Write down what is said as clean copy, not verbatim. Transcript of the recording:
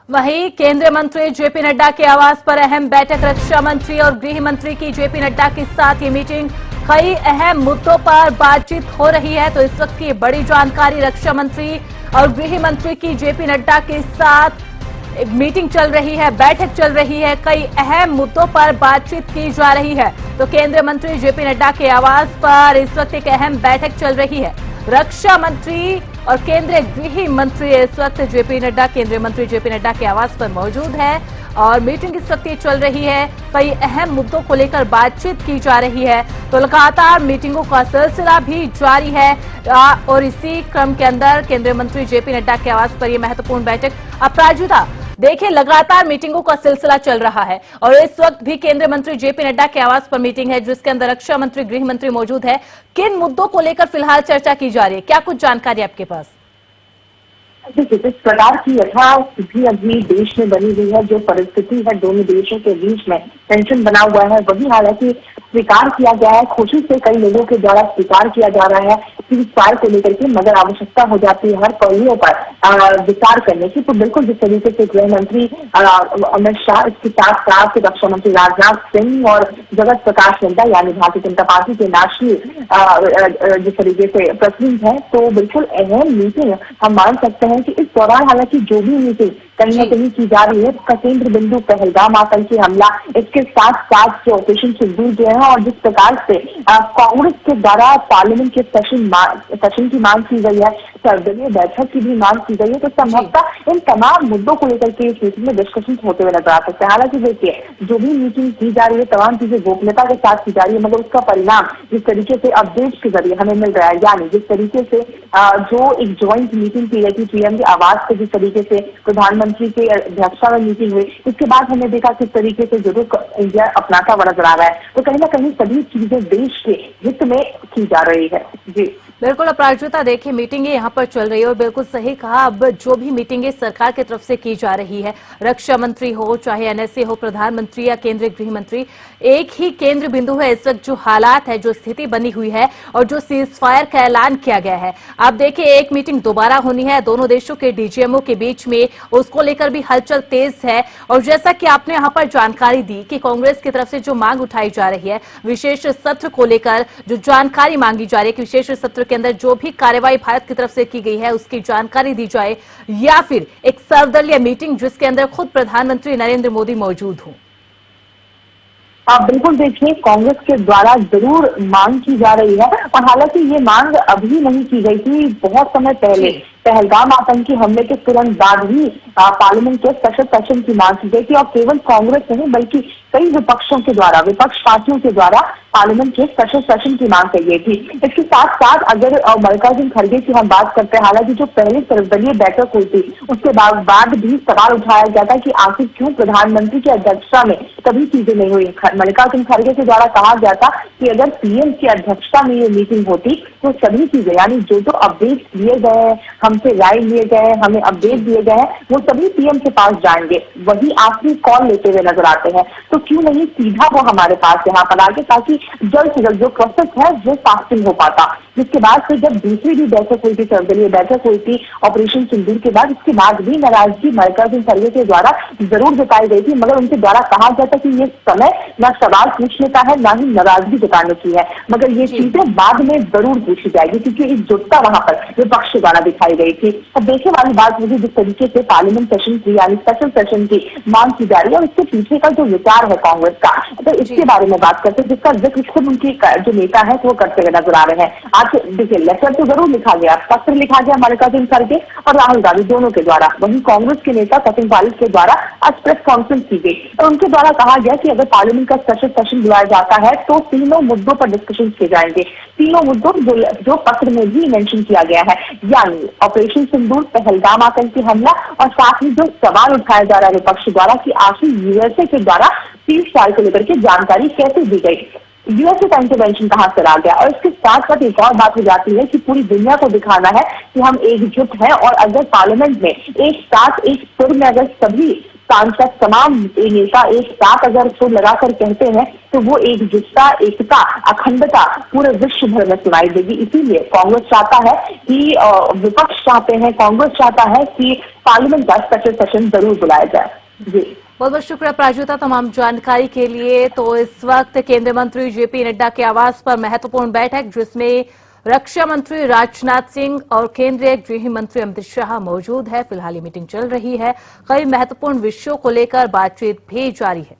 वहीं केंद्रीय मंत्री जेपी नड्डा के आवास पर अहम बैठक। रक्षा मंत्री और गृह मंत्री की जेपी नड्डा के साथ ये मीटिंग। कई अहम मुद्दों पर बातचीत हो रही है। तो इस वक्त की बड़ी जानकारी, रक्षा मंत्री और गृह मंत्री की जेपी नड्डा के साथ एक मीटिंग चल रही है, बैठक चल रही है। कई अहम मुद्दों पर बातचीत की जा रही है। तो केंद्रीय मंत्री जेपी नड्डा के आवास पर इस वक्त एक अहम बैठक चल रही है। रक्षा मंत्री और केंद्रीय गृह मंत्री इस वक्त जेपी नड्डा, केंद्रीय मंत्री जेपी नड्डा के आवास पर मौजूद है और मीटिंग इस वक्त चल रही है। कई अहम मुद्दों को लेकर बातचीत की जा रही है। तो लगातार मीटिंगों का सिलसिला भी जारी है और इसी क्रम के अंदर केंद्रीय मंत्री जेपी नड्डा के आवास पर यह महत्वपूर्ण बैठक। अपराजिता, देखिए लगातार मीटिंगों का सिलसिला चल रहा है और इस वक्त भी केंद्रीय मंत्री जेपी नड्डा के आवास पर मीटिंग है जिसके अंदर रक्षा मंत्री, गृह मंत्री मौजूद है। किन मुद्दों को लेकर फिलहाल चर्चा की जा रही है, क्या कुछ जानकारी आपके पास? जिस प्रकार की यथास्थिति अभी देश में बनी हुई है, जो परिस्थिति है दोनों देशों के बीच में टेंशन बना हुआ है, वही हालांकि स्वीकार किया गया है। खुशी से कई लोगों के द्वारा स्वीकार किया जा रहा है कि फाइल को लेकर के, मगर आवश्यकता हो जाती है हर पहलुओं पर विचार करने की। तो बिल्कुल जिस तरीके से गृह मंत्री अमित शाह, इसके साथ साथ रक्षा मंत्री राजनाथ सिंह और जगत प्रकाश नड्डा यानी भारतीय जनता पार्टी के नेशनल जिस तरीके से प्रेसिडेंट है, तो बिल्कुल अहम मीटिंग हम मान सकते हैं कि इस दौरान हालांकि जो भी मीटिंग कहीं न कहीं की जा रही है, उसका केंद्र बिंदु पहलगाम आतंकी हमला, इसके साथ साथ जो ऑपरेशन सिंदूर जो है और जिस प्रकार से कांग्रेस के द्वारा पार्लियामेंट के सेशन की मांग की गई है, सर्वदलीय बैठक की भी मांग की गई है। तो संभवतः इन तमाम मुद्दों को लेकर के इस मीटिंग में डिस्कशन होते हुए नजर आ सकते हैं। हालांकि देखिए, जो भी मीटिंग की जा रही है तमाम चीजें गोपनीयता के साथ की जा रही है, मगर उसका परिणाम जिस तरीके से अपडेट्स के जरिए हमें मिल रहा है, यानी जिस तरीके से जो एक ज्वाइंट मीटिंग की गई थी पीएम के आवास से, जिस तरीके से प्रधानमंत्री की अध्यक्षता में मीटिंग हुई, इसके बाद हमने देखा किस तरीके से जरूर इंडिया अपनाता हुआ नजर आ रहा है। तो कहीं ना कहीं सभी चीजें देश के हित में की जा रही है। जी बिल्कुल अपराजिता, देखिए मीटिंगें यहाँ पर चल रही है और बिल्कुल सही कहा। अब जो भी मीटिंगें सरकार की तरफ से की जा रही है, रक्षा मंत्री हो, चाहे एनएसए हो, प्रधानमंत्री या केंद्रीय गृह मंत्री, एक ही केंद्र बिंदु है। इस वक्त जो हालात है, जो स्थिति बनी हुई है और जो सीज फायर का ऐलान किया गया है, आप देखिए एक मीटिंग दोबारा होनी है दोनों देशों के डीजीएमओ के बीच में, उसको लेकर भी हलचल तेज है। और जैसा कि आपने यहाँ पर जानकारी दी कि कांग्रेस की तरफ से जो मांग उठाई जा रही है, विशेष सत्र को लेकर जो जानकारी मांगी जा रही है कि विशेष सत्र के अंदर जो भी कार्रवाई भारत की तरफ से की गई है उसकी जानकारी दी जाए, या फिर एक सर्वदलीय मीटिंग जिसके अंदर खुद प्रधानमंत्री नरेंद्र मोदी मौजूद हो। बिल्कुल देखिए, कांग्रेस के द्वारा जरूर मांग की जा रही है और हालांकि ये मांग अभी नहीं की गई थी, बहुत समय पहले पहलगाम आतंकी हमले के तुरंत बाद ही पार्लियामेंट के स्पेशल सेशन की मांग की गई थी और केवल कांग्रेस नहीं बल्कि कई विपक्षों के द्वारा, विपक्ष पार्टियों के द्वारा पार्लियामेंट के स्पेशल सेशन की मांग की गई थी। इसके साथ साथ अगर मल्लिकार्जुन खड़गे की हम बात करते हैं, हालांकि जो पहली सर्वदलीय बैठक हुई थी उसके बाद भी सवाल उठाया गया था कि आखिर क्यों प्रधानमंत्री की अध्यक्षता में कभी चीजें नहीं हुई। मल्लिकार्जुन खड़गे के द्वारा कहा गया था कि अगर पीएम की अध्यक्षता में ये मीटिंग होती तो सभी चीजें, यानी जो जो अपडेट दिए गए हैं, हमसे राय लिए गए, हमें अपडेट दिए गए हैं, वो सभी पीएम के पास जाएंगे, वही आखिरी कॉल लेते हुए नजर आते हैं। तो क्यों नहीं सीधा वो हमारे पास यहाँ पर आके, ताकि जल्द से जल्द जो प्रोसेस है वो फास्टिंग हो पाता। जिसके बाद फिर जब दूसरी भी बैठक हुई थी, सर्वदलीय बैठक हुई थी ऑपरेशन सिंदूर के बाद, इसके बाद भी नाराजगी मल्लिकार्जुन खड़गे के द्वारा जरूर जताई गई थी, मगर उनके द्वारा कहा गया था कि ये समय न सवाल पूछने का है, न ही नाराजगी जताने की है, मगर ये चीजें बाद में जरूर पूछी जाएगी क्योंकि एकजुटता वहां पर विपक्ष द्वारा दिखाई गई थी। अब देखने वाली बात मुझे जिस तरीके से पार्लियामेंट सेशन की यानी स्पेशल सेशन की मांग की जा रही है और इसके पीछे का जो विचार है कांग्रेस का, तो इसके बारे में बात करते हैं, जिसका जिक्र खुद उनके जो नेता है वो करते हुए नजर आ रहे हैं। आज देखिए लेटर तो जरूर लिखा गया, पत्र लिखा गया मल्लिकार्जुन खड़गे और राहुल गांधी दोनों के द्वारा, वहीं कांग्रेस के नेता सचिन पायलट के द्वारा आज प्रेस कॉन्फ्रेंस की गई और उनके द्वारा कहा गया कि अगर पार्लियामेंट का स्पेशल सेशन बुलाया जाता है तो तीनों मुद्दों पर डिस्कशन किए जाएंगे। तीनों मुद्दों जो पत्र में भी मेंशन किया गया है, यानी ऑपरेशन सिंदूर, पहलगाम आतंकी हमला और साथ ही जो सवाल उठाया जा रहा है विपक्ष द्वारा कि आखिर यूएसए के द्वारा सीज फायर को लेकर के जानकारी कैसे दी गई, यूएसए का इंटरवेंशन कहां से आ गया। और इसके साथ साथ एक और बात हो जाती है कि पूरी दुनिया को दिखाना है कि हम एकजुट हैं और अगर पार्लियामेंट में एक साथ एक सुर में अगर सभी सांसद, तमाम नेता एक साथ अगर सुर लगाकर कहते हैं तो वो एकजुटता, एकता, अखंडता पूरे विश्व भर में सुनाई देगी। इसीलिए कांग्रेस चाहता है कि विपक्ष चाहते हैं, कांग्रेस चाहता है कि पार्लियामेंट का स्पेशल सेशन जरूर बुलाया जाए। जी, बहुत बहुत शुक्रिया प्राजोता तमाम जानकारी के लिए। तो इस वक्त केंद्रीय मंत्री जेपी नड्डा के आवास पर महत्वपूर्ण बैठक, जिसमें रक्षा मंत्री राजनाथ सिंह और केंद्रीय गृह मंत्री अमित शाह मौजूद है। फिलहाल ये मीटिंग चल रही है, कई महत्वपूर्ण विषयों को लेकर बातचीत भी जारी है।